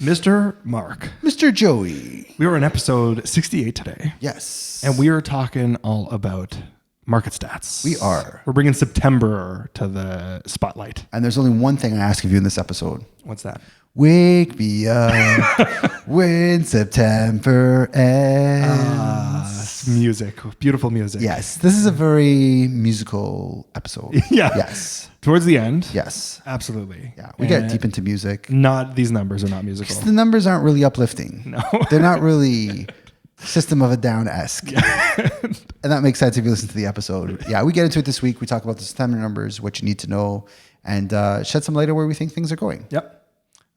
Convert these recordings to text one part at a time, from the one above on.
Mr. Mark. Mr. Joey. We were in episode 68 today. Yes. And we are talking all about market stats. We are. We're bringing September to the spotlight. And there's only one thing I ask of you in this episode. What's that? Wake me up when September ends. Music. Beautiful music. Yes. This is a very musical episode. Yeah. Yes. Towards the end. Yes. Absolutely. Yeah. We get deep into music. These numbers are not musical. The numbers aren't really uplifting. No. They're not really System of a Down-esque. Yeah. And that makes sense if you listen to the episode. Yeah, we get into it this week. We talk about the September numbers, what you need to know, and shed some light on where we think things are going. Yep.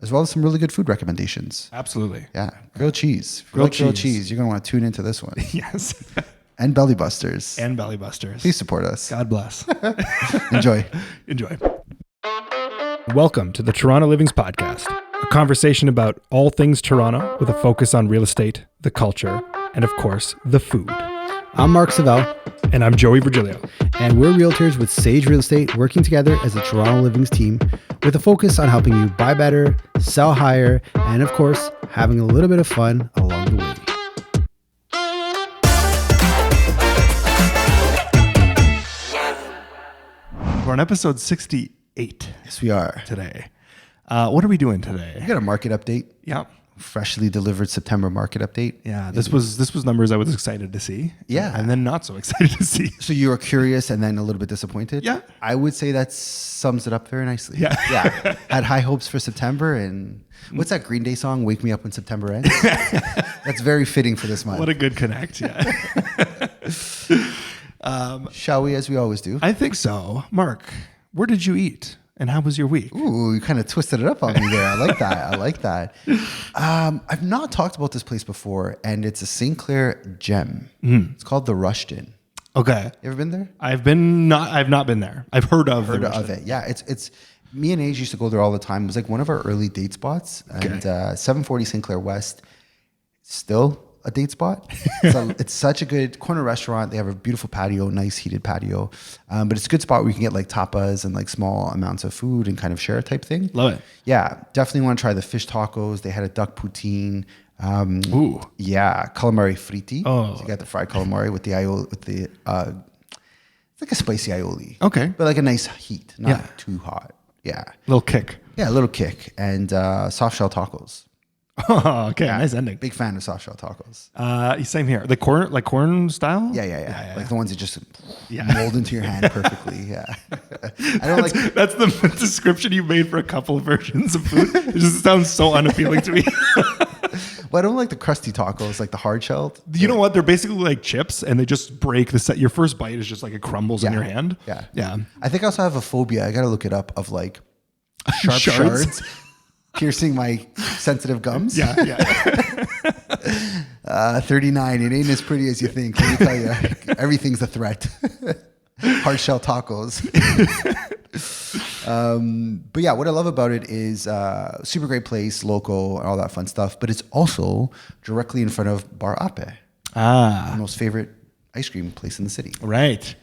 As well as some really good food recommendations. Absolutely. Yeah. Grilled cheese. If you Grilled like grilled cheese, you're going to want to tune into this one. Yes. And Belly Busters. And Belly Busters. Please support us. God bless. Enjoy. Enjoy. Welcome to the Toronto Livings Podcast, a conversation about all things Toronto with a focus on real estate, the culture, and of course, the food. I'm Mark Savel. And I'm Joey Virgilio. And we're realtors with Sage Real Estate working together as a Toronto Livings team with a focus on helping you buy better, sell higher, and of course, having a little bit of fun along the way. We're on episode 68 Yes, we are. today. What are we doing today? We got a market update. Yeah. Freshly delivered September market update. Yeah. This was numbers I was excited to see. Yeah. And then not so excited to see. So you were curious and then a little bit disappointed? Yeah. I would say that sums it up very nicely. Yeah. Yeah. Had high hopes for September, and what's that Green Day song, Wake Me Up When September Ends? That's very fitting for this month. What a good connect. Yeah. Shall we, as we always do? I think so. Mark, where did you eat? And how was your week? Ooh, you kind of twisted it up on me there. I like that. I like that. I've not talked about this place before, and it's a St. Clair gem. It's called the Rushton. Okay. You ever been there? I've not been there. I've heard of It. Yeah, it's me and Age used to go there all the time. It was like one of our early date spots, and 740 St. Clair West, still a date spot. So it's such a good corner restaurant. They have a beautiful patio, nice heated patio, but it's a good spot where you can get like tapas and like small amounts of food and kind of share type thing. Love it. Yeah, definitely want to try the fish tacos. They had a duck poutine. Ooh. Yeah, calamari fritti. Oh. So you got the fried calamari with the aioli, it's like a spicy aioli. Okay. But like a nice heat, not Yeah. too hot. Yeah. Little kick. Yeah, a little kick. And soft shell tacos. Oh, okay. Nice ending. Big fan of soft shell tacos. Same here. The corn style? Yeah. Like the ones that just Yeah. mold into your hand perfectly. Yeah. I don't like. That's the description you made for a couple of versions of food. It just sounds so unappealing to me. Well, I don't like the crusty tacos, like the hard shelled. You know what? They're basically like chips, and they just break the set. Your first bite is just like it crumbles in your hand. Yeah. Yeah. I think I also have a phobia. I got to look it up of like sharp Shards? shards piercing my sensitive gums. Yeah. 39. It ain't as pretty as you think. Let me tell you, everything's a threat. Hard shell tacos. But yeah, what I love about it is super great place, local, and all that fun stuff. But it's also directly in front of Bar Ape, my most favorite ice cream place in the city. Right.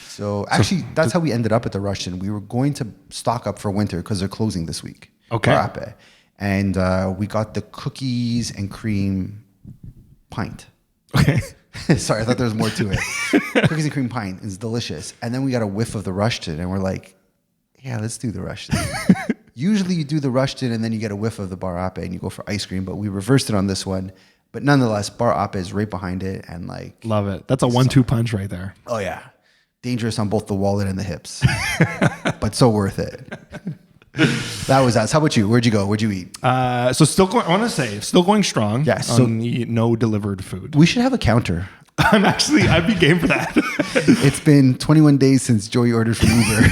So actually, that's how we ended up at the Russian. We were going to stock up for winter because they're closing this week. Okay. Bar Ape. And we got the cookies and cream pint. Okay. Sorry, I thought there was more to it. Cookies and cream pint is delicious. And then we got a whiff of the Rushton, and we're like, yeah, let's do the Rushton. Usually you do the Rushton, and then you get a whiff of the Bar Ape, and you go for ice cream. But we reversed it on this one. But nonetheless, Bar Ape is right behind it, and like, Love it. That's a 1-2 punch right there. oh yeah, dangerous on both the wallet and the hips, but so worth it. That was us. How about you? Where'd you go? Where'd you eat? So still going. I want to say still going strong. Yeah, so- on the no delivered food. We should have a counter. I'd be game for that. It's been 21 days since Joey ordered from Uber,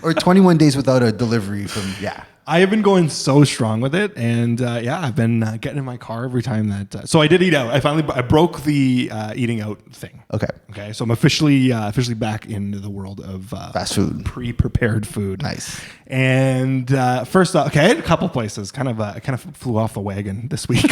or 21 days without a delivery from, yeah. I have been going so strong with it, and I've been getting in my car every time that. So I did eat out. I broke the eating out thing. Okay. So I'm officially back into the world of Fast food. pre-prepared food. Nice. And first off, I had a couple places. Kind of flew off the wagon this week.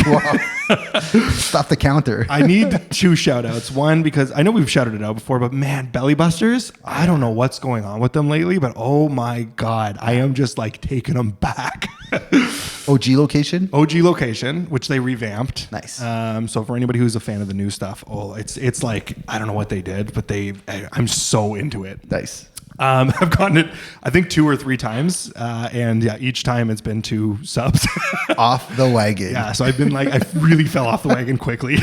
Stop the counter. I need 2 shout outs. One, because I know we've shouted it out before, but man, Belly Busters, I don't know what's going on with them lately, but oh my God, I am just like taking them back. OG location? OG location, which they revamped. Nice. So for anybody who's a fan of the new stuff, it's like, I don't know what they did, but I'm so into it. Nice. I've gotten it, I think 2 or 3 times. And yeah, each time it's been 2 subs. Off the wagon. Yeah. So I've been like, I really fell off the wagon quickly.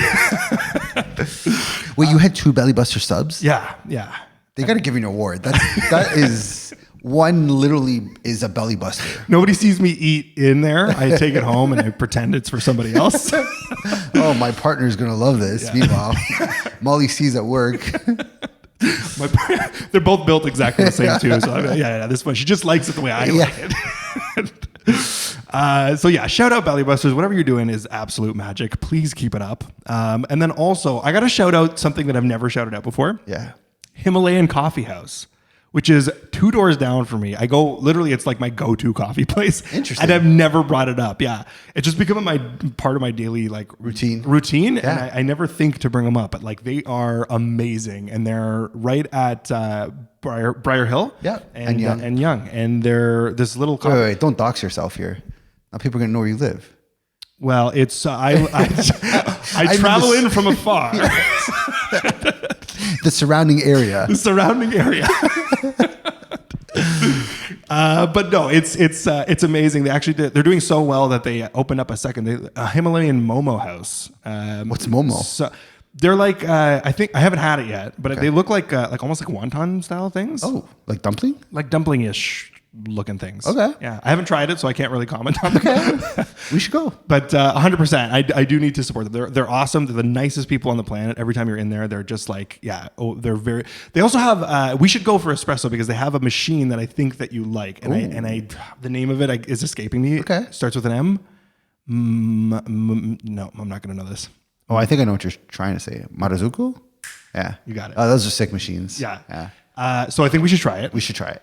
Wait, you had 2 Belly Buster subs? Yeah. Yeah. They got to give you an award. That is one literally is a belly buster. Nobody sees me eat in there. I take it home and I pretend it's for somebody else. Oh, my partner's going to love this. Yeah. Meanwhile, Molly sees at work. They're both built exactly the same too. So yeah, this one, she just likes it the way I like it. So yeah, shout out Belly Busters. Whatever you're doing is absolute magic. Please keep it up. And then also, I got to shout out something that I've never shouted out before. Yeah. Himalayan Coffee House, which is 2 doors down for me. I go, literally, it's like my go-to coffee place. Interesting. And I've never brought it up. Yeah. It's just become part of my daily like routine. Yeah. And I never think to bring them up, but like they are amazing. And they're right at Briar Hill. Yeah. And Young. And they're this little coffee. Wait, don't dox yourself here. Now people are going to know where you live. Well, it's, I travel in from afar. The surrounding area. But no, it's amazing. They're doing so well that they opened up a Himalayan Momo house. What's Momo? So they're like, I think I haven't had it yet, but they look like almost like wonton style things. Oh, like dumpling? Like dumpling-ish looking things. Okay. Yeah. I haven't tried it, so I can't really comment on it. We should go. But 100%, I do need to support them. They're awesome. They're the nicest people on the planet. Every time you're in there, they're just like, they also have, we should go for espresso because they have a machine that I think that you like. And the name of it is escaping me. Okay. Starts with an M. No, I'm not going to know this. Oh, I think I know what you're trying to say. Marazuku? Yeah. You got it. Oh, those are sick machines. Yeah. So I think we should try it. We should try it.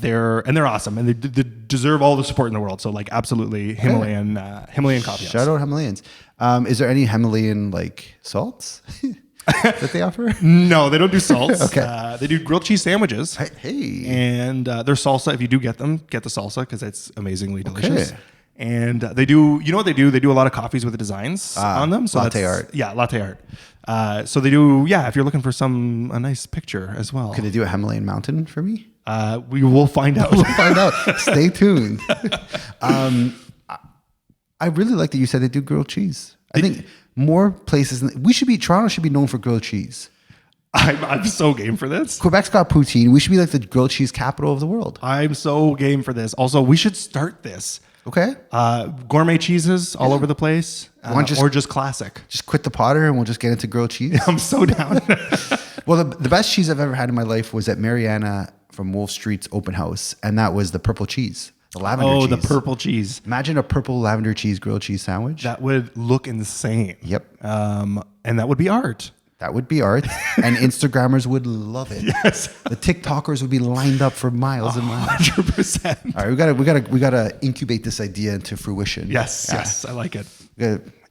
They're awesome and they deserve all the support in the world. So like absolutely Himalayan coffee house. Shout out Himalayans. Is there any Himalayan like salts that they offer? No, they don't do salts. Okay. They do grilled cheese sandwiches. Hey. And their salsa, if you do get them, get the salsa because it's amazingly delicious. Okay. And they do, you know what they do? They do a lot of coffees with the designs on them. So latte art. Yeah, latte art. So they do, if you're looking for a nice picture as well. Could they do a Himalayan mountain for me? We will find out. Stay tuned. I really like that you said they do grilled cheese. I think more places, Toronto should be known for grilled cheese. I'm so game for this. Quebec's got poutine. We should be like the grilled cheese capital of the world. I'm so game for this. Also, we should start this. Okay. Gourmet cheeses all over the place, or just classic. Just quit the Potter and we'll just get into grilled cheese. I'm so down. Well, the best cheese I've ever had in my life was at Mariana from Wolf Street's open house, and that was the purple cheese, the lavender cheese. Oh, the purple cheese. Imagine a purple lavender cheese grilled cheese sandwich. That would look insane. Yep. And that would be art. That would be art, and Instagrammers would love it. Yes, the TikTokers would be lined up for miles and miles. 100%. All right, we gotta incubate this idea into fruition. Yes, I like it.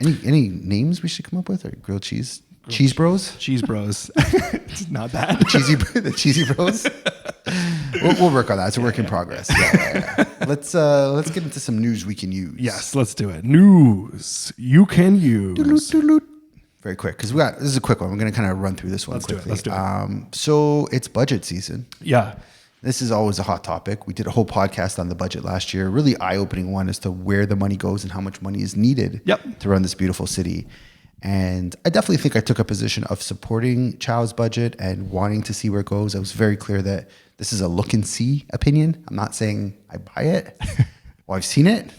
Any names we should come up with? Or grilled cheese? Cheese Bros? Cheese Bros. It's not bad. The Cheesy Bros? We'll work on that. It's a work in progress. Yeah. Let's get into some news we can use. Yes, let's do it. News you can use. Very quick, because this is a quick one. We're going to kind of run through this one quickly. Let's do it. So it's budget season. Yeah. This is always a hot topic. We did a whole podcast on the budget last year. Really eye-opening one as to where the money goes and how much money is needed to run this beautiful city. And I definitely think I took a position of supporting Chow's budget and wanting to see where it goes. I was very clear that this is a look and see opinion. I'm not saying I buy it. Well, I've seen it.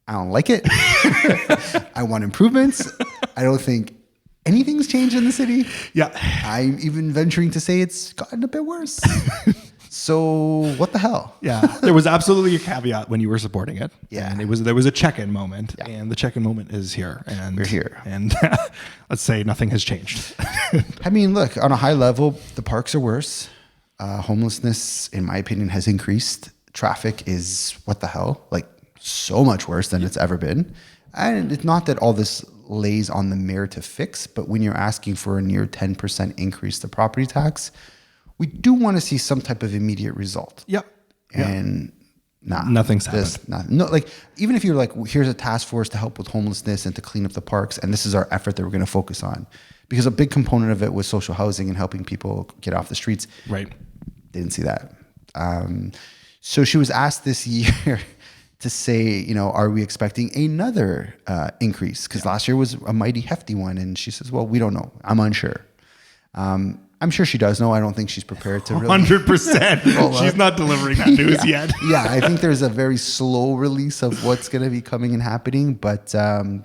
I don't like it. I want improvements. I don't think anything's changed in the city. Yeah. I'm even venturing to say it's gotten a bit worse. So what the hell? Yeah. There was absolutely a caveat when you were supporting it. Yeah. And there was a check-in moment. Yeah. And the check-in moment is here. And we're here. And let's say nothing has changed. I mean, look, on a high level, the parks are worse. Homelessness, in my opinion, has increased. Traffic is what the hell? Like so much worse than it's ever been. And it's not that all this lays on the mayor to fix, but when you're asking for a near 10% increase to property tax, we do want to see some type of immediate result. Yep. And Nah, Nothing's happened. No, like even if you're like, here's a task force to help with homelessness and to clean up the parks, and this is our effort that we're going to focus on, because a big component of it was social housing and helping people get off the streets. Right. Didn't see that. So she was asked this year to say, you know, are we expecting another increase? Because last year was a mighty hefty one, and she says, well, we don't know. I'm unsure. I'm sure she does know. I don't think she's prepared to really. 100%. She's not delivering that news yet. Yeah, I think there's a very slow release of what's going to be coming and happening. But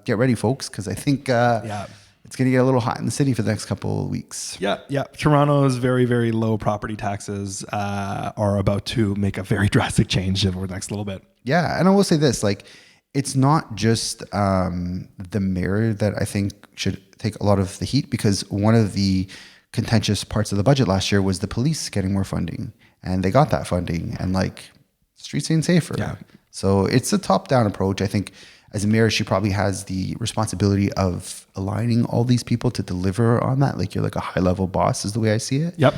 get ready, folks, because I think it's going to get a little hot in the city for the next couple of weeks. Yeah. Toronto's very, very low property taxes are about to make a very drastic change over the next little bit. Yeah, and I will say this, like, it's not just the mayor that I think should take a lot of the heat, because one of the contentious parts of the budget last year was the police getting more funding, and they got that funding, and like streets ain't safer. Yeah. So it's a top-down approach. I think as a mayor, she probably has the responsibility of aligning all these people to deliver on that. Like, you're like a high-level boss is the way I see it. Yep.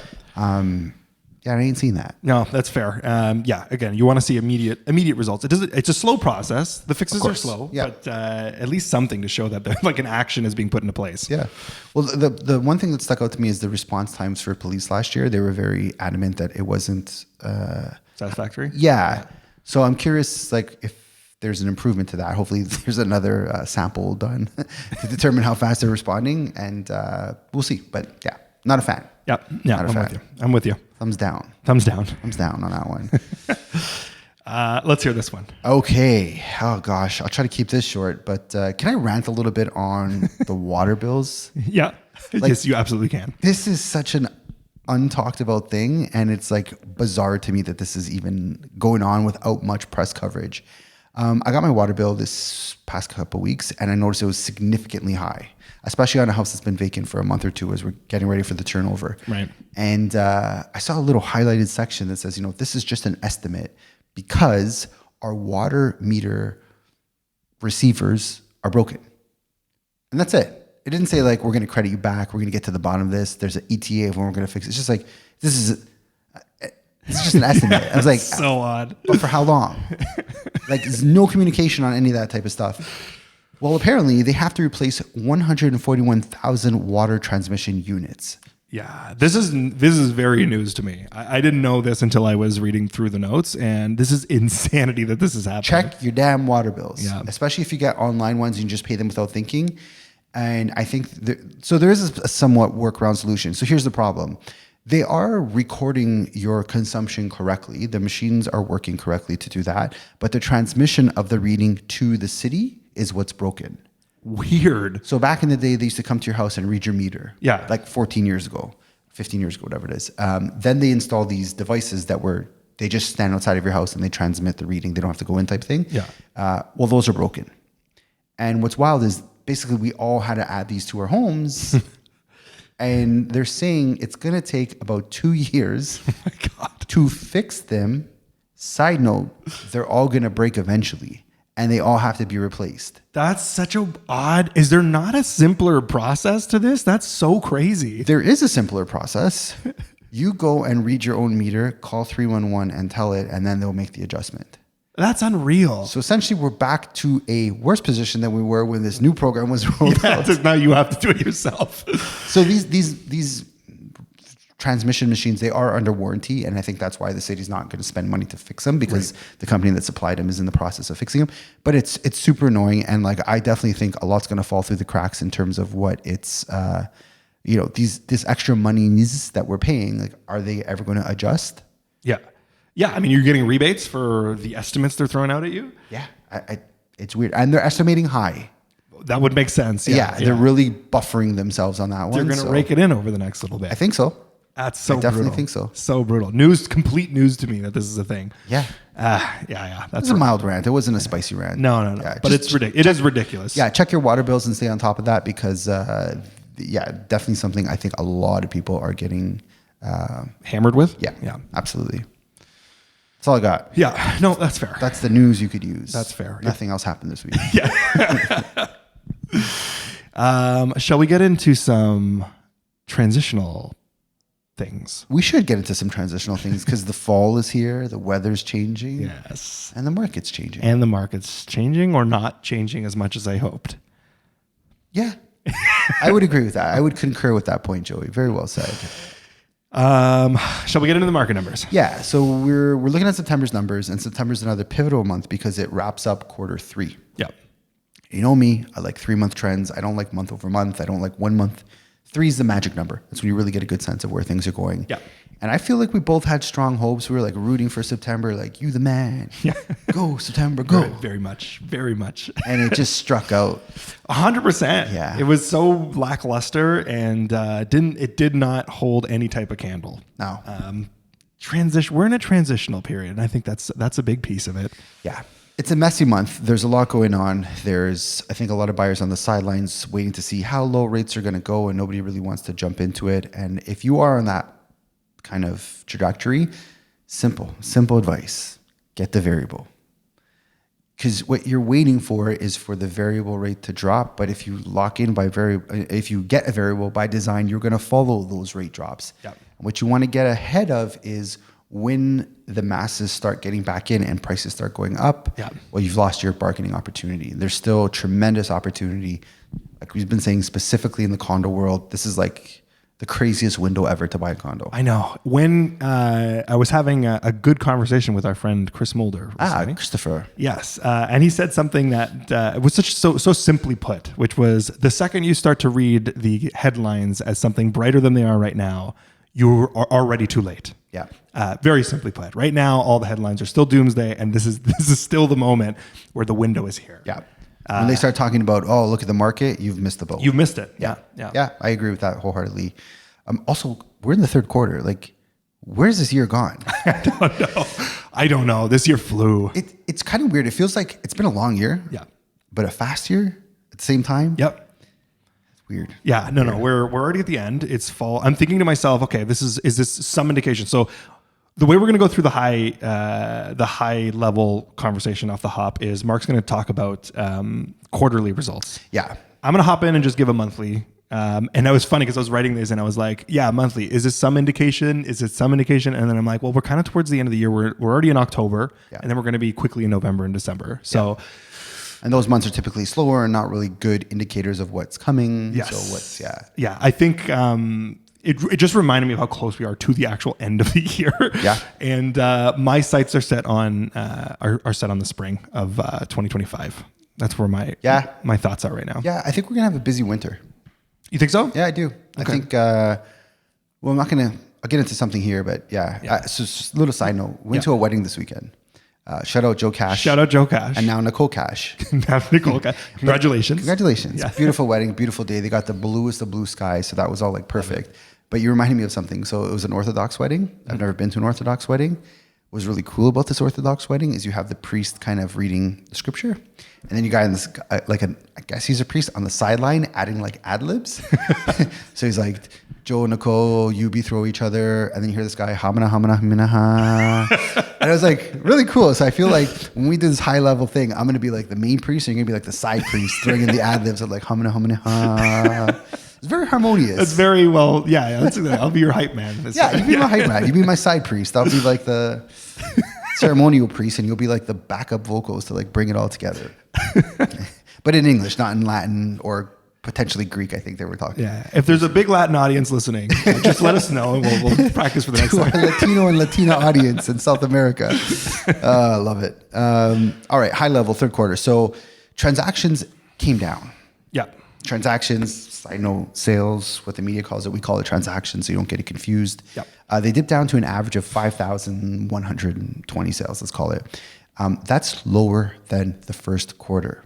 Yeah, I ain't seen that. No, that's fair. Again, you want to see immediate results. It's a slow process. The fixes are slow, but at least something to show that like an action is being put into place. Yeah. Well, the one thing that stuck out to me is the response times for police last year. They were very adamant that it wasn't satisfactory. Yeah. So I'm curious, like, if there's an improvement to that. Hopefully there's another sample done to determine how fast they're responding, and we'll see. But yeah, not a fan. Yeah, I'm with you. Thumbs down. Thumbs down. Thumbs down on that one. Let's hear this one. Okay. Oh gosh, I'll try to keep this short, but can I rant a little bit on the water bills? Yeah. Yes, you absolutely can. This is such an untalked about thing, and it's like bizarre to me that this is even going on without much press coverage. I got my water bill this past couple of weeks, and I noticed it was significantly high, especially on a house that's been vacant for a month or two as we're getting ready for the turnover. Right. And I saw a little highlighted section that says, you know, this is just an estimate because our water meter receivers are broken. And that's it. It didn't say like, we're going to credit you back, we're going to get to the bottom of this, there's an ETA of when we're going to fix it. It's just like, this is just an estimate. I was like, so odd. But for how long? Like, there's no communication on any of that type of stuff. Well, apparently they have to replace 141,000 water transmission units. Yeah, this is very news to me. I didn't know this until I was reading through the notes, and this is insanity that this is happening. Check your damn water bills. Yeah. Especially if you get online ones, you can just pay them without thinking. And I think there is a somewhat workaround solution. So here's the problem. They are recording your consumption correctly. The machines are working correctly to do that. But the transmission of the reading to the city is what's broken. Weird. So back in the day, they used to come to your house and read your meter. Yeah. Like 14 years ago, 15 years ago, whatever it is. Then they installed these devices they just stand outside of your house and they transmit the reading. They don't have to go in type thing. Yeah. Well, those are broken. And what's wild is basically we all had to add these to our homes. And they're saying it's going to take about 2 years to fix them. Side note, they're all going to break eventually, and they all have to be replaced. That's such a odd. Is there not a simpler process to this? That's so crazy. There is a simpler process. You go and read your own meter, call 311 and tell it, and then they'll make the adjustment. That's unreal. So essentially, we're back to a worse position than we were when this new program was rolled out. Now you have to do it yourself. So these transmission machines, they are under warranty, and I think that's why the city's not going to spend money to fix them, because the company that supplied them is in the process of fixing them. But it's super annoying, and like I definitely think a lot's going to fall through the cracks in terms of what it's this extra monies that we're paying. Like, are they ever going to adjust? Yeah, I mean, you're getting rebates for the estimates they're throwing out at you? Yeah, it's weird. And they're estimating high. That would make sense. Yeah. They're really buffering themselves on that one. They're going to rake it in over the next little bit. I think so. That's so brutal. I definitely think so. So brutal. Complete news to me that this is a thing. Yeah. That's a mild rant. It wasn't a spicy rant. No. Yeah, but it's ridiculous. It is ridiculous. Yeah, check your water bills and stay on top of that, because, definitely something I think a lot of people are getting hammered with. Yeah, absolutely. That's all I got. Yeah, no, that's fair. That's the news you could use. That's fair. Nothing else happened this week. Shall we get into some transitional things. We should get into some transitional things because the fall is here, the weather's changing, Yes. and the market's changing. And the market's changing or not changing as much as I hoped. Yeah, I would agree with that. I would concur with that point, Joey. Very well said. Shall we get into the market numbers? Yeah, so we're looking at September's numbers, and September's another pivotal month because it wraps up Q3. Yep. You know me, I like 3-month trends. I don't like month over month. I don't like 1 month. 3 is the magic number. That's when you really get a good sense of where things are going. Yeah. And I feel like we both had strong hopes. We were like rooting for September, like, you the man. Yeah. Go, September, go. Very much. Very much. And it just struck out. 100%. Yeah. It was so lackluster and it did not hold any type of candle. No. We're in a transitional period, and I think that's a big piece of it. Yeah. It's a messy month. There's a lot going on. There's, I think, a lot of buyers on the sidelines waiting to see how low rates are going to go, and nobody really wants to jump into it. And if you are on that kind of trajectory, simple advice, get the variable. Because what you're waiting for is for the variable rate to drop. But if you lock in if you get a variable by design, you're going to follow those rate drops. Yep. And what you want to get ahead of is when the masses start getting back in and prices start going up, Yeah. well, you've lost your bargaining opportunity. There's still tremendous opportunity. Like we've been saying, specifically in the condo world, this is like the craziest window ever to buy a condo. I know. When I was having a good conversation with our friend Chris Mulder recently. Christopher. Yes, and he said something that was so simply put, which was the second you start to read the headlines as something brighter than they are right now, you are already too late. Yeah. Very simply put. Right now, all the headlines are still doomsday, and this is still the moment where the window is here. Yeah. When they start talking about, oh, look at the market, you've missed the boat. You've missed it. Yeah. Yeah. I agree with that wholeheartedly. Also, we're in the third quarter. Like, where's this year gone? I don't know. This year flew. It's kind of weird. It feels like it's been a long year. Yeah. But a fast year at the same time. Yep. Weird. Yeah, no. We're already at the end. It's fall. I'm thinking to myself, okay, is this some indication? So the way we're going to go through the high level conversation off the hop is Mark's going to talk about quarterly results. Yeah. I'm going to hop in and just give a monthly. And it was funny because I was writing this and I was like, yeah, monthly. Is this some indication? Is it some indication? And then I'm like, well, we're kind of towards the end of the year. We're already in October, and then we're going to be quickly in November and December. So. And those months are typically slower and not really good indicators of what's coming. Yes. So yeah. I think it just reminded me of how close we are to the actual end of the year. Yeah. And my sights are set on the spring of 2025. That's where my thoughts are right now. Yeah, I think we're gonna have a busy winter. You think so? Yeah, I do. Okay. I think. Well, I'll get into something here, but yeah. So just a little side note. Went to a wedding this weekend. Shout out Joe Cash. And now Nicole Cash. Now Nicole Cash. Congratulations. Congratulations. Yeah. Beautiful wedding, beautiful day. They got the bluest of blue skies, so that was all like perfect. But you reminded me of something. So it was an Orthodox wedding. I've never been to an Orthodox wedding. What's really cool about this Orthodox wedding is you have the priest kind of reading the scripture, and then you got in this I guess he's a priest on the sideline adding like ad libs. So he's like, Joe, Nicole, you be throw each other, and then you hear this guy hamana hamana hamina ha, and it was like really cool. So I feel like when we do this high level thing, I'm gonna be like the main priest, and you're gonna be like the side priest throwing in the ad libs of like hamana hamina ha. It's very harmonious. It's very well. Yeah. I'll be your hype man. You be my hype man. You be my side priest. I'll be like the ceremonial priest, and you'll be like the backup vocals to like bring it all together. But in English, not in Latin or potentially Greek. I think they were talking. Yeah. If there's a big Latin audience listening, just let us know, and we'll practice for the next to our time. Latino and Latina audience in South America. Love it. All right, high level, third quarter. So transactions came down. Yeah. Transactions, I know sales, what the media calls it, we call it transactions, so you don't get it confused. Yep. They dipped down to an average of 5,120 sales, let's call it. That's lower than the first quarter.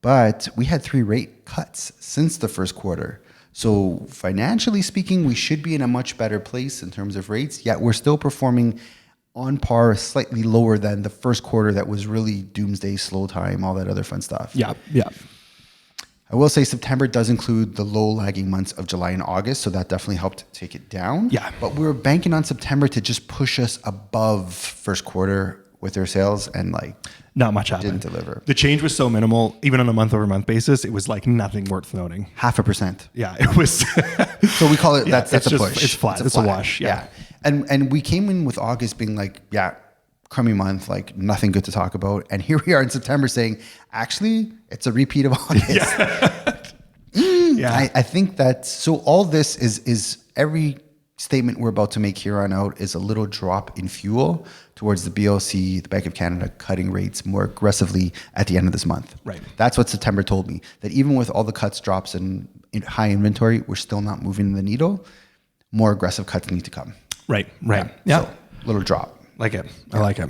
But we had 3 rate cuts since the first quarter. So financially speaking, we should be in a much better place in terms of rates, yet we're still performing on par, slightly lower than the first quarter that was really doomsday, slow time, all that other fun stuff. Yeah. Yeah. I will say September does include the low lagging months of July and August, so that definitely helped take it down. Yeah. But we're banking on September to just push us above first quarter with their sales and like Not much happened. didn't deliver. The change was so minimal, even on a month-over-month basis. It was like nothing worth noting. 0.5%. Yeah, it was. So we call it that's it's a just- push. it's flat. It's a wash, yeah. And we came in with August being like, yeah, crummy month, like nothing good to talk about. And here we are in September saying, actually, it's a repeat of August. Yeah. I think that so all this is every statement we're about to make here on out is a little drop in fuel towards the BOC, the Bank of Canada, cutting rates more aggressively at the end of this month. Right. That's what September told me, that even with all the cuts, drops, and high inventory, we're still not moving the needle. More aggressive cuts need to come. Right. Yeah. So, little drop. Like it. I like it.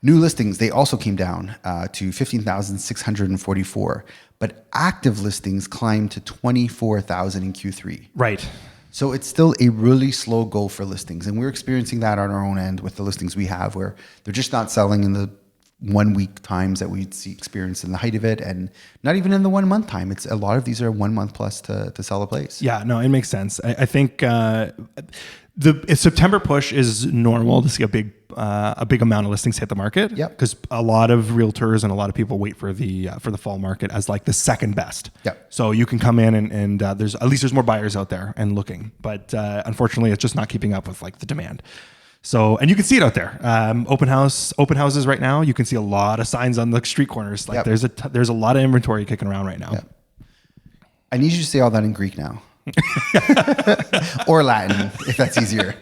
New listings, they also came down to 15,644, but active listings climbed to 24,000 in Q3. Right. So it's still a really slow go for listings. And we're experiencing that on our own end with the listings we have, where they're just not selling in the 1 week times that we'd see experience in the height of it, and not even in the 1 month time. It's a lot of these are 1 month plus to sell a place. Yeah, no, it makes sense. I think the September push is normal to see a big amount of listings hit the market. Yep. Because a lot of realtors and a lot of people wait for the fall market as like the second best. Yep. So you can come in and there's more buyers out there and looking, but unfortunately, it's just not keeping up with like the demand. So, and you can see it out there. Open houses right now. You can see a lot of signs on the street corners. Like Yep. there's a lot of inventory kicking around right now. Yep. I need you to say all that in Greek now. Or Latin, if that's easier.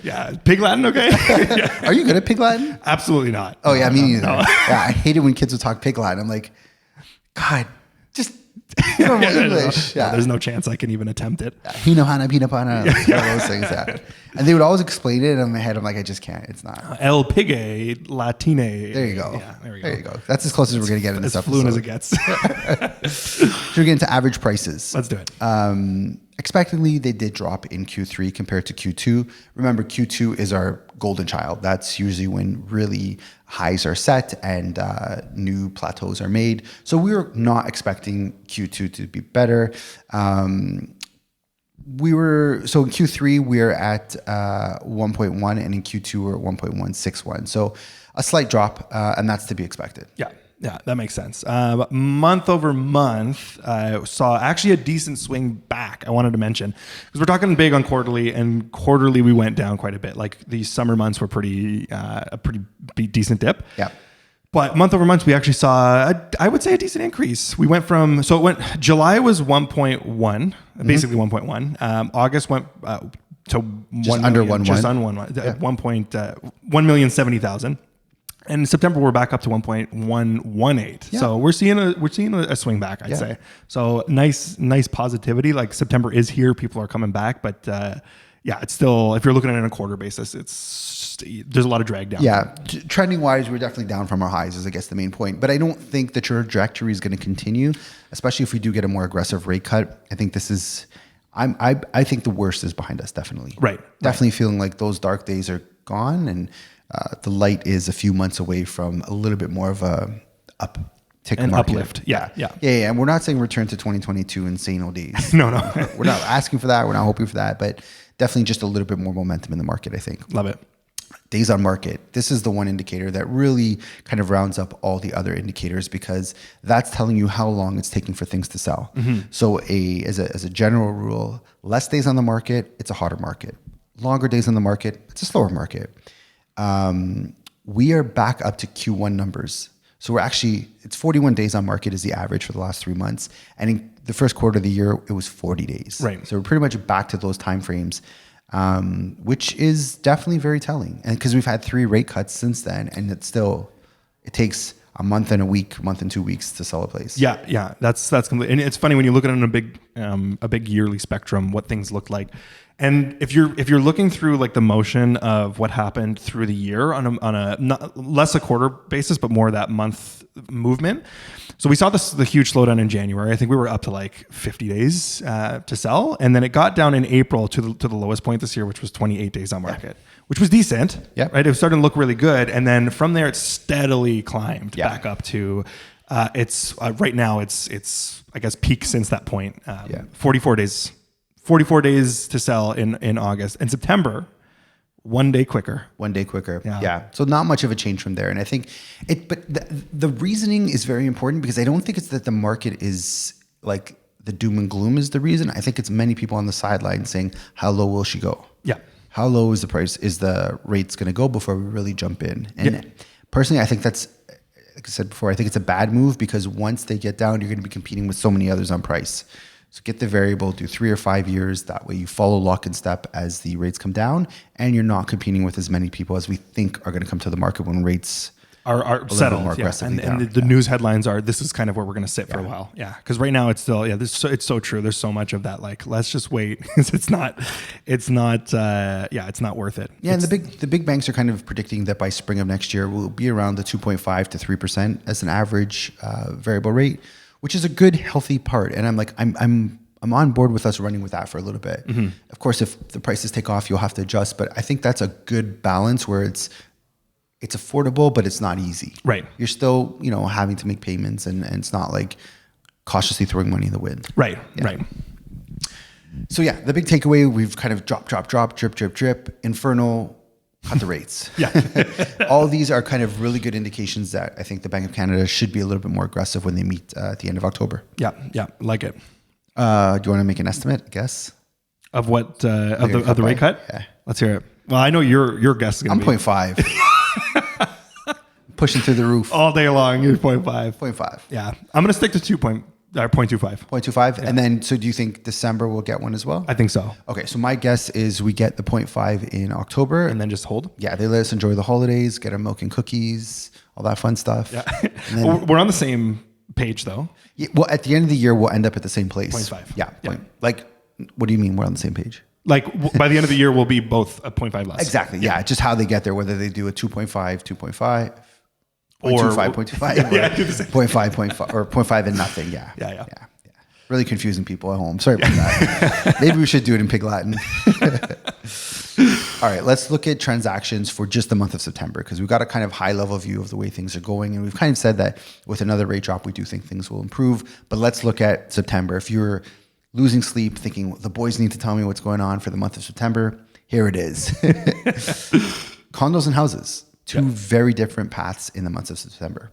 Yeah, Pig Latin, okay? Yeah. Are you good at Pig Latin? Absolutely not. Oh yeah, me neither. No. Yeah, I hate it when kids would talk Pig Latin. I'm like, God, just normal English. Yeah, there's no chance I can even attempt it. Hinohana, pinapana, all those things. Yeah. And they would always explain it in my head. I'm like, I just can't. It's not. El Pige Latine. There you go. Yeah, there you go. That's as close as we're going to get in this as episode. fluent as it gets. So we're getting to average prices. Let's do it. Expectedly, they did drop in Q3 compared to Q2. Remember, Q2 is our golden child. That's usually when really highs are set and new plateaus are made. So we were not expecting Q2 to be better. So in Q3 we're at 1.1, and in Q2 we're at 1.161. So a slight drop, and that's to be expected. Yeah, that makes sense. Month over month, saw actually a decent swing back. I wanted to mention because we're talking big on quarterly, and quarterly we went down quite a bit. Like these summer months were a pretty decent dip. Yeah. But month over month, we actually saw, I would say, a decent increase. We went July was 1.1, basically 1.1. August went to just under 1.1. Just on 1,070,000. And in September, we're back up to 1.118. Yeah. So we're seeing a swing back, I'd say. So nice positivity. Like September is here. People are coming back. But it's still, if you're looking at it on a quarter basis, there's a lot of drag down. Yeah. Trending wise, we're definitely down from our highs is I guess the main point. But I don't think the trajectory is going to continue, especially if we do get a more aggressive rate cut. I think this is, I think the worst is behind us, definitely. Right. Definitely feeling like those dark days are gone, and the light is a few months away from a little bit more of a uptick An market. uplift. Yeah. And we're not saying return to 2022 insane old days. No. We're not asking for that. We're not hoping for that, but definitely just a little bit more momentum in the market, I think. Love it. Days on market. This is the one indicator that really kind of rounds up all the other indicators, because that's telling you how long it's taking for things to sell. Mm-hmm. So as a general rule, less days on the market, it's a hotter market. Longer days on the market, it's a slower market. We are back up to Q1 numbers. So it's 41 days on market is the average for the last 3 months. And in the first quarter of the year, it was 40 days. Right. So we're pretty much back to those timeframes, which is definitely very telling. And because we've had 3 rate cuts since then, and it takes a month and 2 weeks to sell a place. Yeah. That's complete. And it's funny when you look at it on a big yearly spectrum, what things look like. And if you're looking through like the motion of what happened through the year on a not less a quarter basis, but more that month movement. So we saw the huge slowdown in January. I think we were up to like 50 days to sell, and then it got down in April to the lowest point this year, which was 28 days on market, which was decent. Yeah, right. It was starting to look really good, and then from there it steadily climbed back up to. Right now it's I guess peak since that point. 44 days to sell in August. And September 1 day quicker. 1 day quicker. Yeah. Yeah. So not much of a change from there. And I think but the reasoning is very important because I don't think it's that the market is like the doom and gloom is the reason. I think it's many people on the sideline saying, how low will she go? Yeah. How low is the rates going to go before we really jump in? And personally, I think that's, like I said before, I think it's a bad move because once they get down, you're going to be competing with so many others on price. So get the variable, do 3 or 5 years. That way you follow lock and step as the rates come down and you're not competing with as many people as we think are going to come to the market when rates are settled more aggressively and the news headlines are this is kind of where we're going to sit for a while. Yeah. Because right now it's still, it's so true. There's so much of that. Like, let's just wait. it's not worth it. Yeah. And the big banks are kind of predicting that by spring of next year, we'll be around the 2.5 to 3% as an average variable rate, which is a good, healthy part. And I'm like, I'm on board with us running with that for a little bit. Mm-hmm. Of course, if the prices take off, you'll have to adjust. But I think that's a good balance where it's affordable, but it's not easy. Right. You're still, having to make payments and it's not like cautiously throwing money in the wind. Right. Yeah. Right. So yeah, the big takeaway, we've kind of drop, drip, inferno, cut the rates. Yeah. All these are kind of really good indications that I think the Bank of Canada should be a little bit more aggressive when they meet at the end of October. Yeah. Yeah. Like it. Do you want to make an estimate, I guess? Of what, of the rate cut? Yeah. Let's hear it. Well, I know your guess is going to be. I'm 0.5. Pushing through the roof. All day long, you're 0.5. 0.5. Yeah. I'm going to stick to 0.25. 0.25. Yeah. And then, so do you think December will get one as well? I think so. Okay. So my guess is we get the 0.5 in October. And then just hold? Yeah. They let us enjoy the holidays, get our milk and cookies, all that fun stuff. Yeah. Then, we're on the same page though. Yeah, well, at the end of the year, we'll end up at the same place. 0.5. Yeah. Yeah. Like, what do you mean we're on the same page? Like by the end of the year, we'll be both a 0.5 less. Exactly. Yeah. Just how they get there, whether they do a 2.5, 2.5, Or 0.25, yeah, do the same. 0.5, or 0.5 and nothing. Yeah. Yeah. Really confusing people at home. Sorry about that. Maybe we should do it in Pig Latin. All right, let's look at transactions for just the month of September because we've got a kind of high level view of the way things are going. And we've kind of said that with another rate drop, we do think things will improve. But let's look at September. If you're losing sleep, thinking the boys need to tell me what's going on for the month of September, here it is. Condos and houses, two very different paths in the months of September.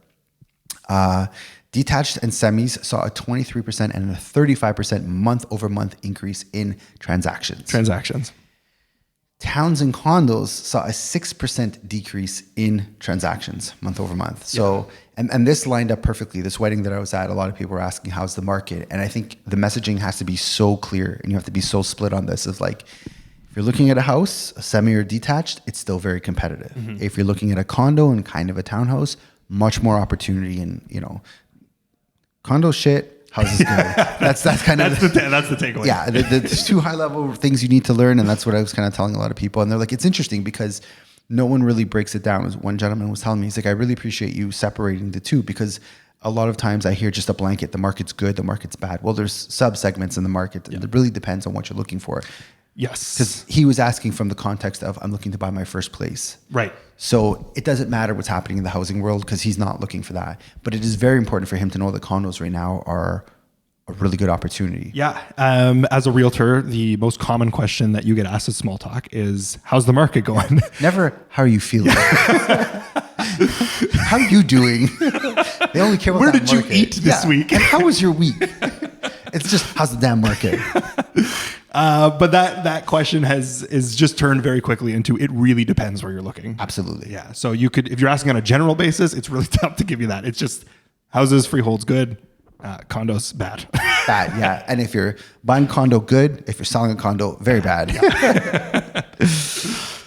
Detached and semis saw a 23% and a 35% month-over-month increase in transactions. Towns and condos saw a 6% decrease in transactions month over month. So, and this lined up perfectly. This wedding that I was at, a lot of people were asking, how's the market? And I think the messaging has to be so clear and you have to be so split on this. Of like, if you're looking at a house, a semi or detached, it's still very competitive. Mm-hmm. If you're looking at a condo and kind of a townhouse, much more opportunity and, condo shit, houses good. That's the takeaway. Yeah, there's two high level things you need to learn, and that's what I was kind of telling a lot of people. And they're like, it's interesting because no one really breaks it down. As one gentleman was telling me, he's like, I really appreciate you separating the two because a lot of times I hear just a blanket, the market's good, the market's bad. Well, there's sub segments in the market. Yeah. It really depends on what you're looking for. Yes. Because he was asking from the context of, I'm looking to buy my first place. Right. So it doesn't matter what's happening in the housing world because he's not looking for that. But it is very important for him to know that condos right now are a really good opportunity. Yeah. As a realtor, the most common question that you get asked at small talk is, how's the market going? Never, how are you feeling? How are you doing? They only care about where that did market. you eat this week? And how was your week? It's just, how's the damn market? But that question is just turned very quickly into it really depends where you're looking. Absolutely. Yeah. So you could, if you're asking on a general basis, it's really tough to give you that. It's just houses, freeholds, good. Condos, bad. Bad, yeah. And if you're buying condo, good. If you're selling a condo, very bad. Yeah.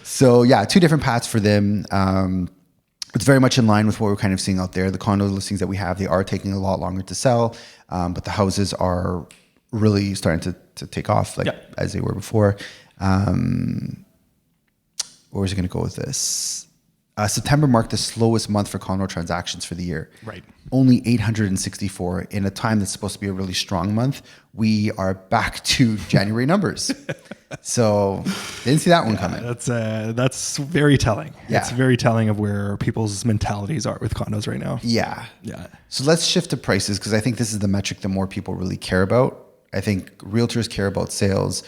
So yeah, two different paths for them. It's very much in line with what we're kind of seeing out there. The condo listings that we have, they are taking a lot longer to sell, but the houses are really starting to take off as they were before. Where was I going to go with this? September marked the slowest month for condo transactions for the year. Right. Only 864 in a time that's supposed to be a really strong month. We are back to January numbers. So didn't see that one coming. That's very telling. Yeah. It's very telling of where people's mentalities are with condos right now. Yeah. Yeah. So let's shift to prices because I think this is the metric that more people really care about. I think realtors care about sales.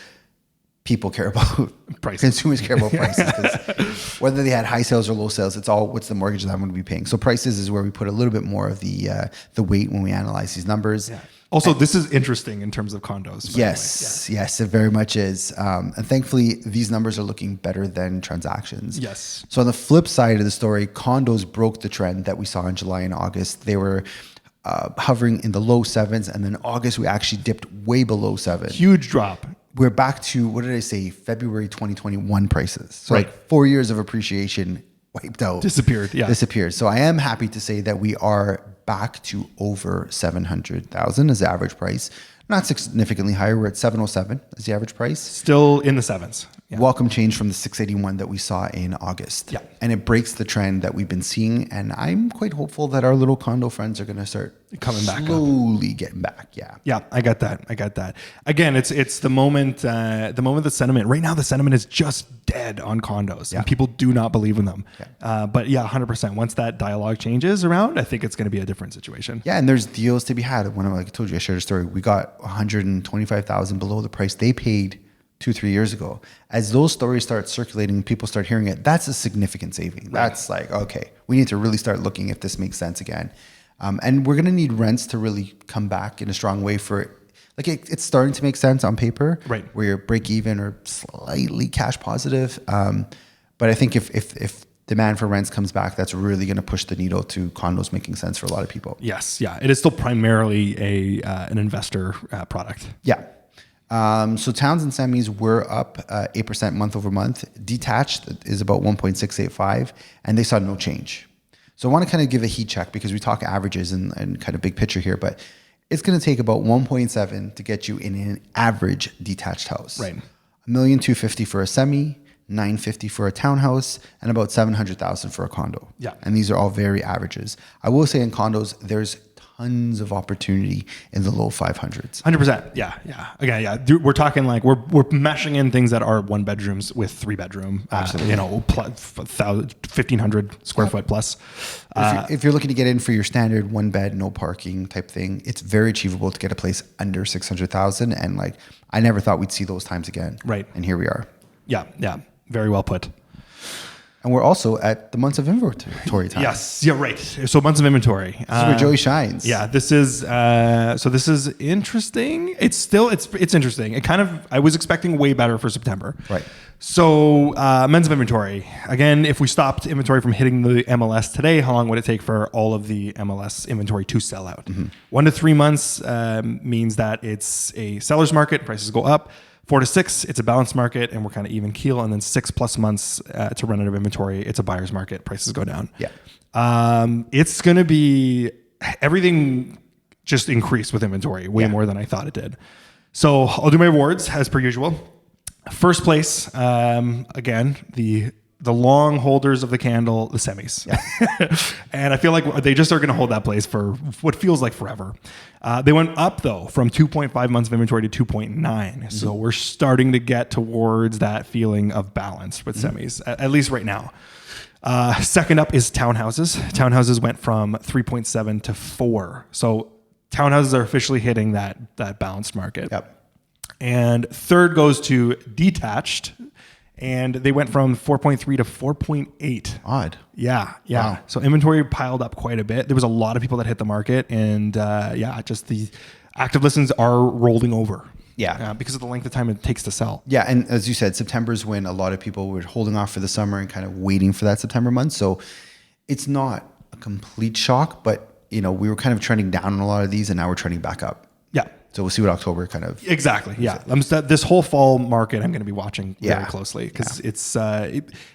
people care about Prices. consumers care about prices. 'Cause whether they had high sales or low sales, it's all what's the mortgage that I'm going to be paying. So prices is where we put a little bit more of the weight when we analyze these numbers. Yeah. Also, this is interesting in terms of condos. By the way. Yes, it very much is. And thankfully, these numbers are looking better than transactions. Yes. So on the flip side of the story, condos broke the trend that we saw in July and August. They were hovering in the low sevens, and then August we actually dipped way below 7. Huge drop. We're back to, what did I say, February 2021 prices. So Right. like 4 years of appreciation wiped out. Disappeared. Yeah. Disappeared. So I am happy to say that we are back to over 700,000 as the average price. Not significantly higher. We're at 707 as the average price. Still in the sevens. Yeah. Welcome change from the 681 that we saw in August. Yeah. And it breaks the trend that we've been seeing. And I'm quite hopeful that our little condo friends are going to start Coming back up. slowly getting back. Yeah. Yeah, I got that. Again, it's the moment the sentiment right now. The sentiment is just dead on condos, and people do not believe in them. Yeah. But yeah, 100%. Once that dialogue changes around, I think it's going to be a different situation. Yeah, and there's deals to be had. When like I told you, I shared a story. We got 125,000 below the price they paid 2-3 years ago. As those stories start circulating, people start hearing it. That's a significant saving. Right. That's like, okay, we need to really start looking if this makes sense again. And we're going to need rents to really come back in a strong way for it. Like it's starting to make sense on paper, right? Where you're break even or slightly cash positive. But I think if demand for rents comes back, that's really going to push the needle to condos making sense for a lot of people. Yes, yeah, it is still primarily an investor product. Yeah. So towns and semis were up 8% month over month. Detached is about 1.685, and they saw no change. So I want to kind of give a heat check because we talk averages and kind of big picture here, but it's going to take about 1.7 to get you in an average detached house. Right. $1,250,000 for a semi, $950,000 for a townhouse, and about $700,000 for a condo. Yeah. And these are all very averages. I will say in condos, there's tons of opportunity in the low 500s. 100%. Yeah. Again, yeah. We're talking like we're meshing in things that are 1 bedrooms with 3 bedroom. Absolutely. 1,500 square foot plus. If you're looking to get in for your standard 1 bed, no parking type thing, it's very achievable to get a place under 600,000. And like, I never thought we'd see those times again. Right. And here we are. Yeah. Very well put. And we're also at the months of inventory time. Yes. Yeah. Right. So months of inventory. This is where Joey shines. Yeah. This is this is interesting. It's interesting. I was expecting way better for September. Right. So months of inventory. Again, if we stopped inventory from hitting the MLS today, how long would it take for all of the MLS inventory to sell out? 1 to 3 months means that it's a seller's market. Prices go up. 4 to 6, it's a balanced market, and we're kind of even keel. And then 6+ months to run out of inventory, it's a buyer's market. Prices go down. Yeah. It's going to be everything just increased with inventory way more than I thought it did. So I'll do my awards as per usual. First place, again, the long holders of the candle, the semis. Yeah. And I feel like they just are going to hold that place for what feels like forever. They went up, though, from 2.5 months of inventory to 2.9. So we're starting to get towards that feeling of balance with semis, at least right now. Second up is townhouses. Townhouses went from 3.7 to 4. So townhouses are officially hitting that balanced market. Yep. And third goes to detached. And they went from 4.3 to 4.8. Odd. Yeah. Wow. So inventory piled up quite a bit. There was a lot of people that hit the market, and just the active listings are rolling over. Yeah. Because of the length of time it takes to sell. Yeah, and as you said, September's when a lot of people were holding off for the summer and kind of waiting for that September month. So it's not a complete shock, but we were kind of trending down on a lot of these, and now we're trending back up. Yeah. So we'll see what October kind of... Exactly. Yeah. This whole fall market, I'm going to be watching very closely because it's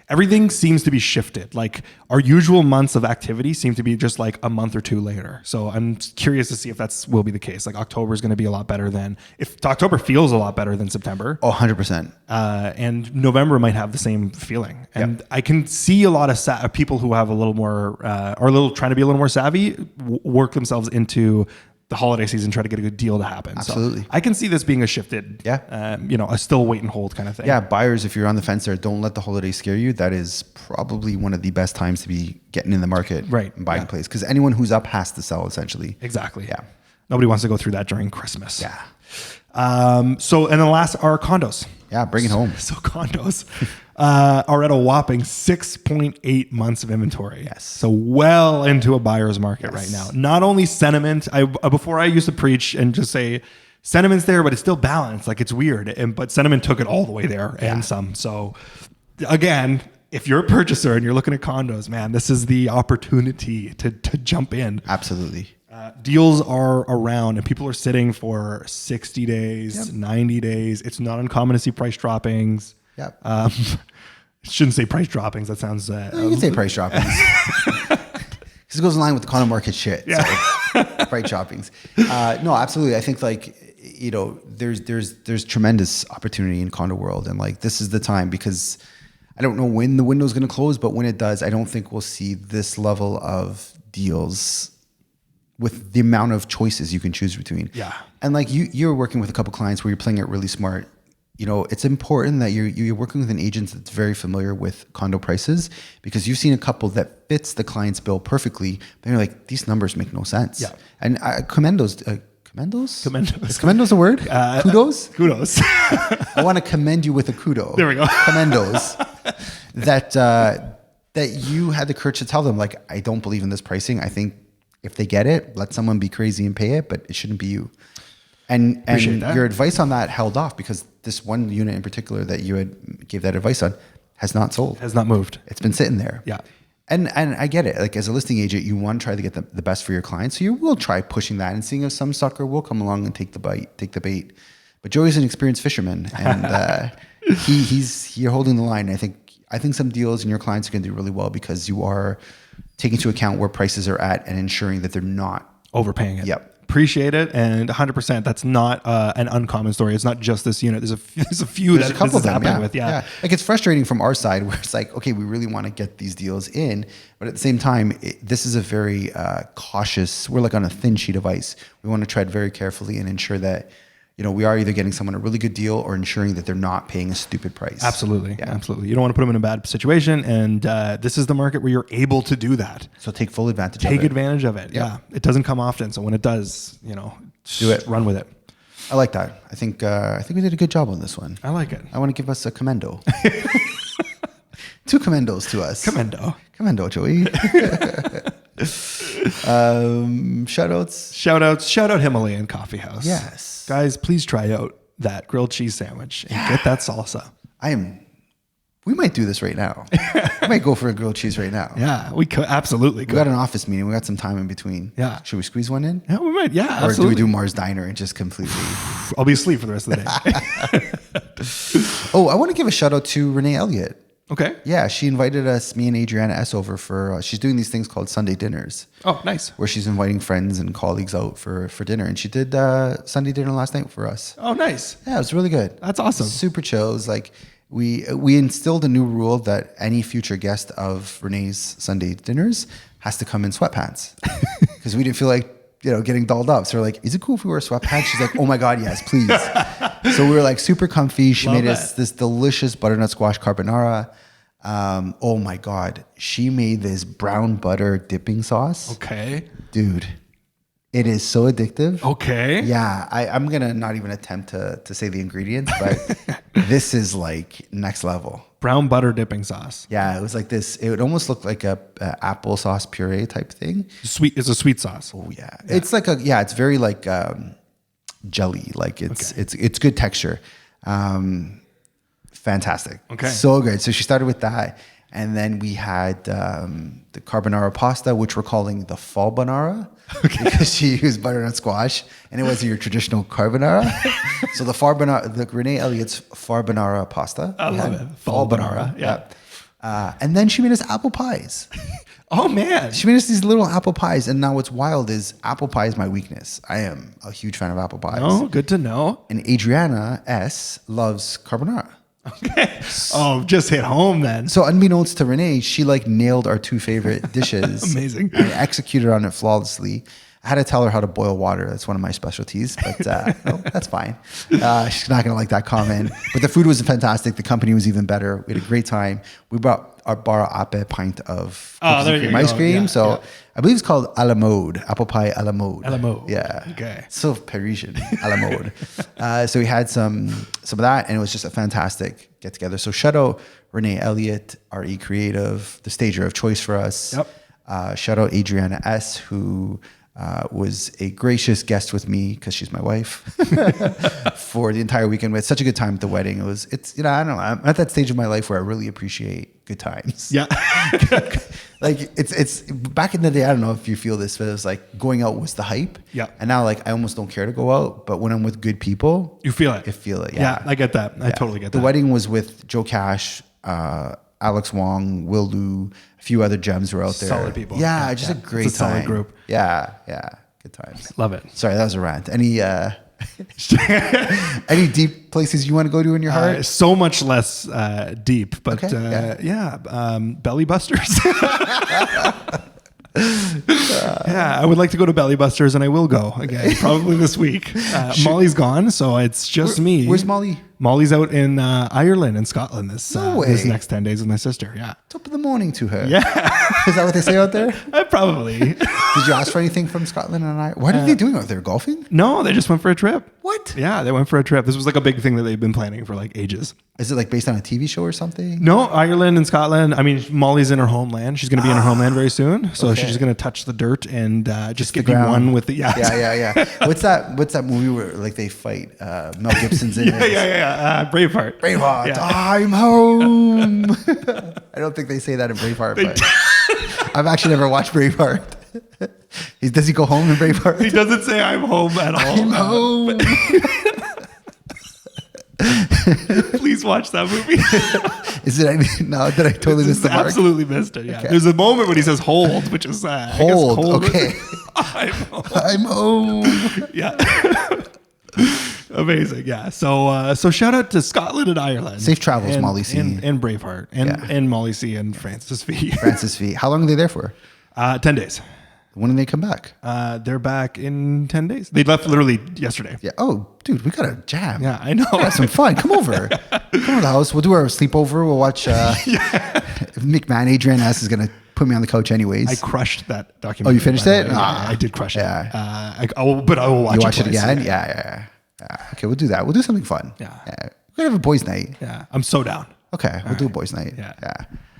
everything seems to be shifted. Like our usual months of activity seem to be just like a month or two later. So I'm curious to see if will be the case. Like October is going to be a lot better if October feels a lot better than September. Oh, 100%. And November might have the same feeling. And I can see a lot of people who have a little more, trying to be a little more savvy, work themselves into the holiday season, try to get a good deal to happen. Absolutely. So I can see this being a shifted, a still wait and hold kind of thing. Yeah, buyers, if you're on the fence there, don't let the holidays scare you. That is probably one of the best times to be getting in the market and buying a place. Because anyone who's up has to sell, essentially. Exactly. Yeah. Nobody wants to go through that during Christmas. Yeah. So, and then last are condos. Yeah, bring it home. So condos are at a whopping 6.8 months of inventory. Yes. So well into a buyer's market right now. Not only sentiment, before I used to preach and just say sentiment's there, but it's still balanced. Like it's weird. But sentiment took it all the way there and some. So again, if you're a purchaser and you're looking at condos, man, this is the opportunity to jump in. Absolutely. Deals are around and people are sitting for 60 days, 90 days. It's not uncommon to see price droppings. Yep. Shouldn't say price droppings. That sounds... You can say price droppings. Because it goes in line with the condo market shit. Yeah. So, price droppings. No, absolutely. I think there's tremendous opportunity in condo world. And like, this is the time because I don't know when the window's going to close, but when it does, I don't think we'll see this level of deals with the amount of choices you can choose between. Yeah. And like you're working with a couple clients where you're playing it really smart. It's important that you're working with an agent that's very familiar with condo prices because you've seen a couple that fits the client's bill perfectly. But you're like, these numbers make no sense. Yeah. And Commandos? Is commendos a word? Kudos? Kudos. I want to commend you with a kudo. There we go. Commandos. that you had the courage to tell them, like, I don't believe in this pricing. I think if they get it, let someone be crazy and pay it, but it shouldn't be you. And your advice on that held off because this one unit in particular that you gave that advice on has not sold. Has not moved. It's been sitting there. Yeah. And I get it. Like as a listing agent, you want to try to get the best for your clients. So you will try pushing that and seeing if some sucker will come along and take the bait. But Joey's an experienced fisherman and you're holding the line. I think some deals and your clients are going to do really well because you are taking into account where prices are at and ensuring that they're not overpaying it. Yep. Appreciate it, and 100%. That's not an uncommon story. It's not just this unit. There's a few that a couple this is happening with. Yeah. Like it's frustrating from our side where it's like, okay, we really want to get these deals in, but at the same time, this is a very cautious. We're like on a thin sheet of ice. We want to tread very carefully and ensure that we are either getting someone a really good deal or ensuring that they're not paying a stupid price. Absolutely. Yeah. Absolutely. You don't want to put them in a bad situation. And this is the market where you're able to do that. So take full advantage of it. Take advantage of it. Yeah. It doesn't come often. So when it does, do it. Run with it. I like that. I think we did a good job on this one. I like it. I want to give us a commendo. 2 commendos to us. Commendo, Joey. Shoutouts. Shout out Himalayan Coffee House. Yes. Guys, please try out that grilled cheese sandwich and get that salsa. We might do this right now. We might go for a grilled cheese right now. Yeah, we could. Absolutely. We got an office meeting. We got some time in between. Yeah. Should we squeeze one in? Yeah, we might. Yeah, or absolutely. do we do Mars Diner and just completely... I'll be asleep for the rest of the day. Oh, I want to give a shout out to Renee Elliott. Okay. Yeah, she invited me and Adriana S. over for, she's doing these things called Sunday dinners. Oh, nice. Where she's inviting friends and colleagues out for dinner. And she did Sunday dinner last night for us. Oh, nice. Yeah, it was really good. That's awesome. Super chill. It was like, we instilled a new rule that any future guest of Renee's Sunday dinners has to come in sweatpants. Because we didn't feel like, getting dolled up. So we're like, is it cool if we wear sweatpants? She's like, oh my God, yes, please. So we were like super comfy. She made us this delicious butternut squash carbonara. Oh my God. She made this brown butter dipping sauce. Okay. Dude, it is so addictive. Okay. Yeah. I'm going to not even attempt to say the ingredients, but this is like next level. Brown butter dipping sauce. Yeah. It was like this. It would almost look like a applesauce puree type thing. Sweet. It's a sweet sauce. Oh yeah. It's like it's very like jelly. Like it's good texture. Fantastic. Okay. So good. So she started with that. And then we had the carbonara pasta, which we're calling the falbanara. Okay. Because she used butternut squash and it wasn't your traditional carbonara. So the Renee Elliott's farbonara pasta. I love it. Falbanara. Yeah. And then she made us apple pies. Oh man. She made us these little apple pies. And now what's wild is apple pie is my weakness. I am a huge fan of apple pies. Oh, good to know. And Adriana S. loves carbonara. Okay. Oh, just hit home then. So unbeknownst to Renee, she like nailed our 2 favorite dishes. Amazing. And executed on it flawlessly. I had to tell her how to boil water. That's one of my specialties, but no, that's fine. She's not going to like that comment. But the food was fantastic. The company was even better. We had a great time. We brought our bar up a pint of cookies and cream ice cream. I believe it's called à la mode, apple pie à la mode. À la mode. Yeah. Okay. So Parisian, à la mode. So we had some of that, and it was just a fantastic get together. So shout out Renee Elliott, RE Creative, the stager of choice for us. Yep. Shout out Adriana S, who was a gracious guest with me because she's my wife for the entire weekend. We had such a good time at the wedding. It's I don't know. I'm at that stage of my life where I really appreciate good times. Yeah. Like it's back in the day. I don't know if you feel this, but it was like going out was the hype. Yeah. And now like I almost don't care to go out, but when I'm with good people, You feel it. I feel it. Yeah, I get that. I totally get that. The wedding was with Joe Cash, Alex Wong, Will Lu, a few other gems were out there. Solid people. Yeah, just a great It's a solid time. group. Yeah, good times. Love it. Sorry, that was a rant. Any any deep places you want to go to in your heart? So much less deep, but Okay, belly busters. Yeah, I would like to go to Belly Busters, and I will go again probably this week. Molly's gone, so it's just me. Where's Molly? Molly's out in Ireland and Scotland this way. next 10 days with my sister. Yeah, Top of the morning to her. yeah, Is that what they say out there? probably. Did you ask for anything from Scotland and Ireland? What are they doing out there? Golfing? No, they just went for a trip. What? Yeah, they went for a trip. This was like a big thing that they've been planning for like ages. Is it like based on a TV show or something? No, Ireland and Scotland. I mean, Molly's in her homeland. She's going to be in her homeland very soon. So she's just going to touch the dirt and just get ground. one with the Yeah. What's that movie where like they fight? Mel Gibson's in it. Yeah. Braveheart. Braveheart. Yeah. I'm home. I don't think they say that in Braveheart, but I've actually never watched Braveheart. Does he go home in Braveheart? He doesn't say I'm home at all. I'm home. Please watch that movie. Is it? No, did I totally miss the mark? Absolutely missed it. Yeah. Okay. There's a moment when he says hold, which is Hold. Okay. I'm home. I'm home. Yeah. Amazing. Yeah. So shout out to Scotland and Ireland. Safe travels, and, Molly C. And Braveheart and Molly C and Francis V. Francis V. How long are they there for? 10 days. When do they come back? They're back in 10 days. They left literally yesterday. Yeah. Oh, dude, we got a jam. Yeah, I know. Have some fun. Come over. Come to the house. We'll do our sleepover. We'll watch. McMahon, Adrian S is gonna put me on the couch anyways. I crushed that documentary. Oh, you finished it? Yeah, I did crush it. Yeah. I will watch you it watch it twice. again? Yeah. Okay, we'll do that. We'll do something fun. Yeah. We're gonna have a boys' night. Yeah, I'm so down. Okay, we'll do a boys' night. Yeah.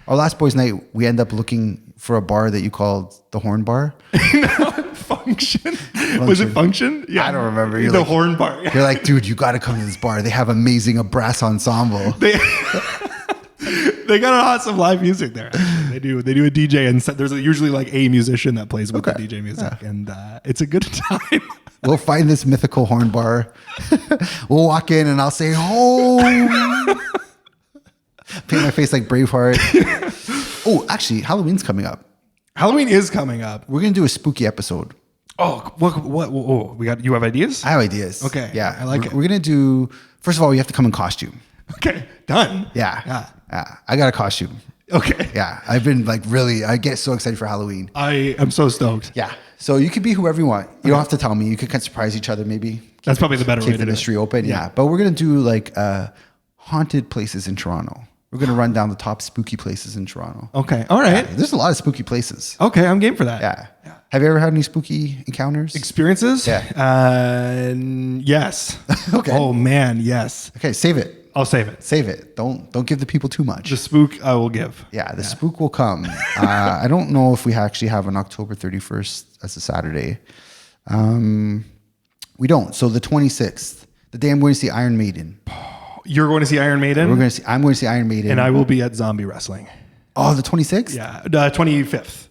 Our last boys' night, we end up looking for a bar that you called the Horn Bar. Function. Was it Function? Yeah. I don't remember. The You're like- Horn Bar. Yeah. You're like, dude, you got to come to this bar. They have amazing a brass ensemble. They got awesome live music there. They do a DJ, and there's usually like a musician that plays with the DJ music, and it's a good time. We'll find this mythical horn bar. We'll walk in and I'll say, home. Paint my face like Braveheart. Oh, actually, Halloween's coming up. Halloween is coming up. We're going to do a spooky episode. Oh, what? Oh, you have ideas? I have ideas. Okay. Yeah. I like it. We're going to do, first of all, you have to come in costume. Okay. Done. Yeah. I got a costume. Okay. Yeah. I've been like really, I get so excited for Halloween. I am so stoked. Yeah. So you could be whoever you want. You don't have to tell me. You could kind of surprise each other maybe. That's probably the better way Keep to the do mystery it. open. Yeah. But we're going to do like haunted places in Toronto. We're going to run down the top spooky places in Toronto. Okay. All right. Yeah, there's a lot of spooky places. Okay. I'm game for that. Yeah. Have you ever had any spooky encounters? Experiences? Yeah. Yes. Okay. Oh man, yes. Okay, save it. I'll save it. Save it. Don't give the people too much. The spook I will give. Yeah, the spook will come. I don't know if we actually have an October 31st as a Saturday. We don't. So the 26th, the day I'm going to see Iron Maiden. You're going to see Iron Maiden? I'm going to see Iron Maiden. And I will be at Zombie Wrestling. Oh, the 26th? Yeah. 25th.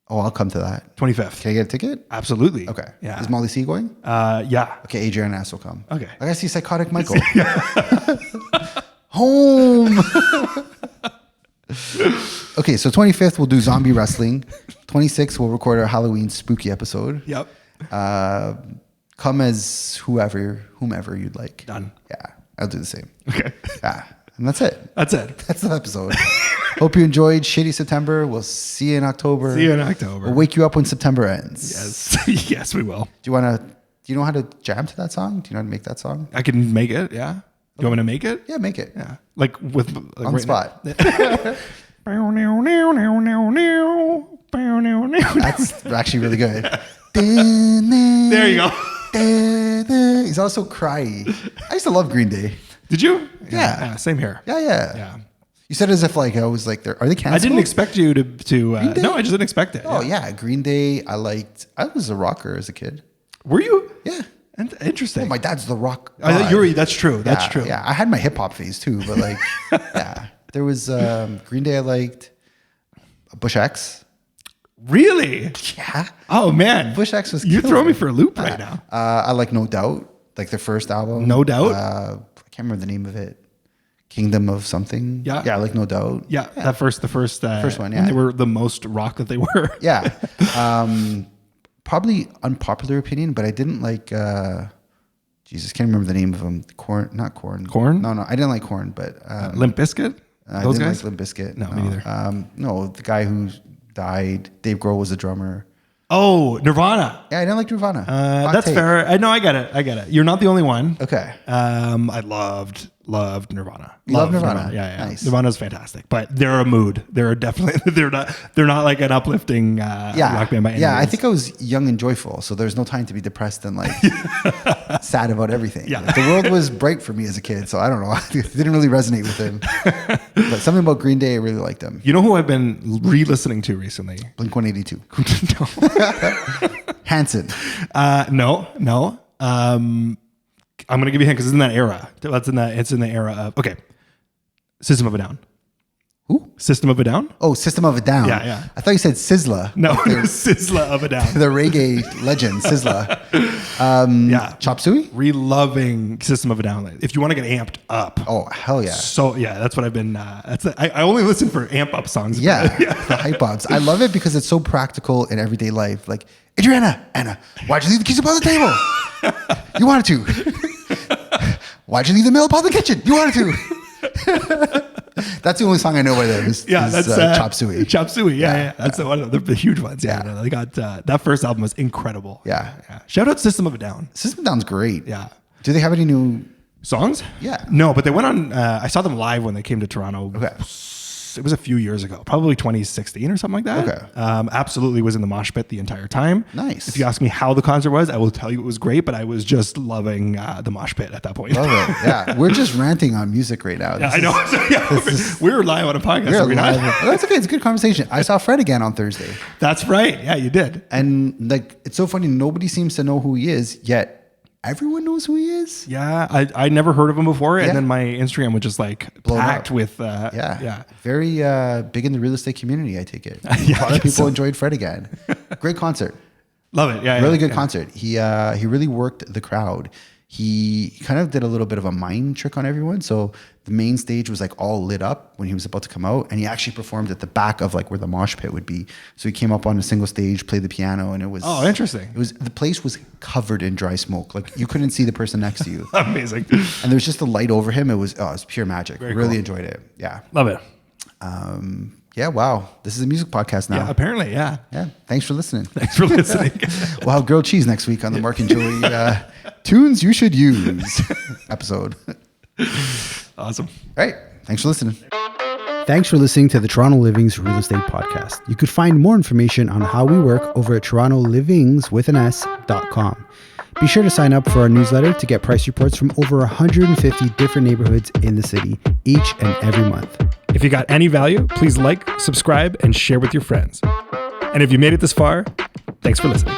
Oh, I'll come to that. 25th. Can I get a ticket? Absolutely. Okay. Yeah. Is Molly C going? Yeah. Okay, Adrian Ass will come. Okay. I gotta see Psychotic Michael. Home. Okay, so 25th we'll do zombie wrestling. 26th we'll record our Halloween spooky episode. Yep. Come as whomever you'd like. Done. Yeah, I'll do the same. Okay. Yeah. And that's it. That's it. That's the episode. Hope you enjoyed Shitty September. We'll see you in October. See you in October. We'll wake you up when September ends. Yes. Yes, we will. Do you know how to jam to that song? Do you know how to make that song? I can make it. Yeah. You want me to make it? Yeah, make it. Yeah. Like with On the spot. That's actually really good. There you go. He's also cryy. I used to love Green Day. Did you? Yeah. Same here. Yeah. You said as if like I was like, are they canceled? I didn't expect you to no, I just didn't expect it. Oh yeah, Green Day. I was a rocker as a kid. Were you? Yeah. Interesting. Oh, my dad's the rock. That's true. That's true. Yeah, I had my hip hop phase too, but like, yeah, there was Green Day. I liked Bush X. Really? Yeah. Oh man, Bush X was. You're killer. throwing me for a loop right now. I like No Doubt, like their first album. No Doubt. I can't remember the name of it. Kingdom of something. Yeah. Yeah, I like No Doubt. Yeah, the first one. Yeah, when they were the most rock that they were. Yeah. Probably unpopular opinion, but I didn't like. Jesus, can't remember the name of them. Not Corn. Corn? No, I didn't like Corn, but Limp Bizkit. I Those didn't guys. like Limp Bizkit. No, me neither. No, the guy who died, Dave Grohl, was the drummer. Oh, Nirvana. Yeah, I didn't like Nirvana. Hot That's take. fair. I know. I get it. You're not the only one. Okay. I loved Nirvana. You love Nirvana? Yeah. Nice. Nirvana's fantastic, but they're a mood. They're definitely they're not like an uplifting rock band by any Yeah, I means. think I was young and joyful, so there's no time to be depressed and like sad about everything. Yeah. Like, the world was bright for me as a kid, so I don't know. It didn't really resonate with him. But something about Green Day, I really liked them. You know who I've been re-listening to recently? Blink-182. No. Hanson. No. I'm gonna give you a hint because it's in that era. It's in the era of System of a Down. Who? System of a Down? Oh, System of a Down. Yeah. I thought you said Sizzla. No, Sizzla of a Down. The reggae legend, Sizzla. Yeah. Chop Suey? Reloving System of a Down. If you want to get amped up. Oh, hell yeah. So yeah, that's what I've been. I only listen for amp up songs. Yeah, the hype ups. I love it because it's so practical in everyday life. Like, Adriana, Anna, why'd you leave the keys upon the table? You wanted to. Why'd you leave the mail upon the kitchen? You wanted to. That's the only song I know by them. That's Chop Suey. Chop Suey. Yeah. That's the one. The huge ones. Yeah. They got that first album was incredible. Yeah. Shout out System of a Down. System of a Down's great. Yeah. Do they have any new songs? Yeah. No, but they went on. I saw them live when they came to Toronto. Okay. It was a few years ago, probably 2016 or something like that. Okay. Absolutely was in the mosh pit the entire time. Nice. If you ask me how the concert was, I will tell you it was great, but I was just loving the mosh pit at that point. Love it. Yeah. We're just ranting on music right now. Yeah, I know. We're live on a podcast. We're are we not? live. That's okay. It's a good conversation. I saw Fred again on Thursday. That's right. Yeah, you did. And like, it's so funny. Nobody seems to know who he is, yet everyone knows who he is. Yeah, I never heard of him before, Yeah. and then my Instagram was just like Blown packed up. with Yeah. Very big in the real estate community, I take it. Yeah, A lot I of guess people so. enjoyed Fred again. Great concert. Love it. Yeah, Really yeah, good yeah. concert. He really worked the crowd. He kind of did a little bit of a mind trick on everyone. So the main stage was like all lit up when he was about to come out, and he actually performed at the back of like where the mosh pit would be. So he came up on a single stage, played the piano, and it was interesting. The place was covered in dry smoke. Like you couldn't see the person next to you. Amazing. And there was just a light over him. It was pure magic. Very Really cool. enjoyed it. Yeah. Love it. Yeah. Wow. This is a music podcast now. Yeah, apparently, yeah. Yeah. Thanks for listening. Thanks for listening. We'll have grilled cheese next week on the Mark and Joey tunes you should use episode. Awesome. All right. Thanks for listening. Thanks for listening to the Toronto Livings Real Estate Podcast. You could find more information on how we work over at torontolivings.com. Be sure to sign up for our newsletter to get price reports from over 150 different neighborhoods in the city each and every month. If you got any value, please like, subscribe, and share with your friends. And if you made it this far, thanks for listening.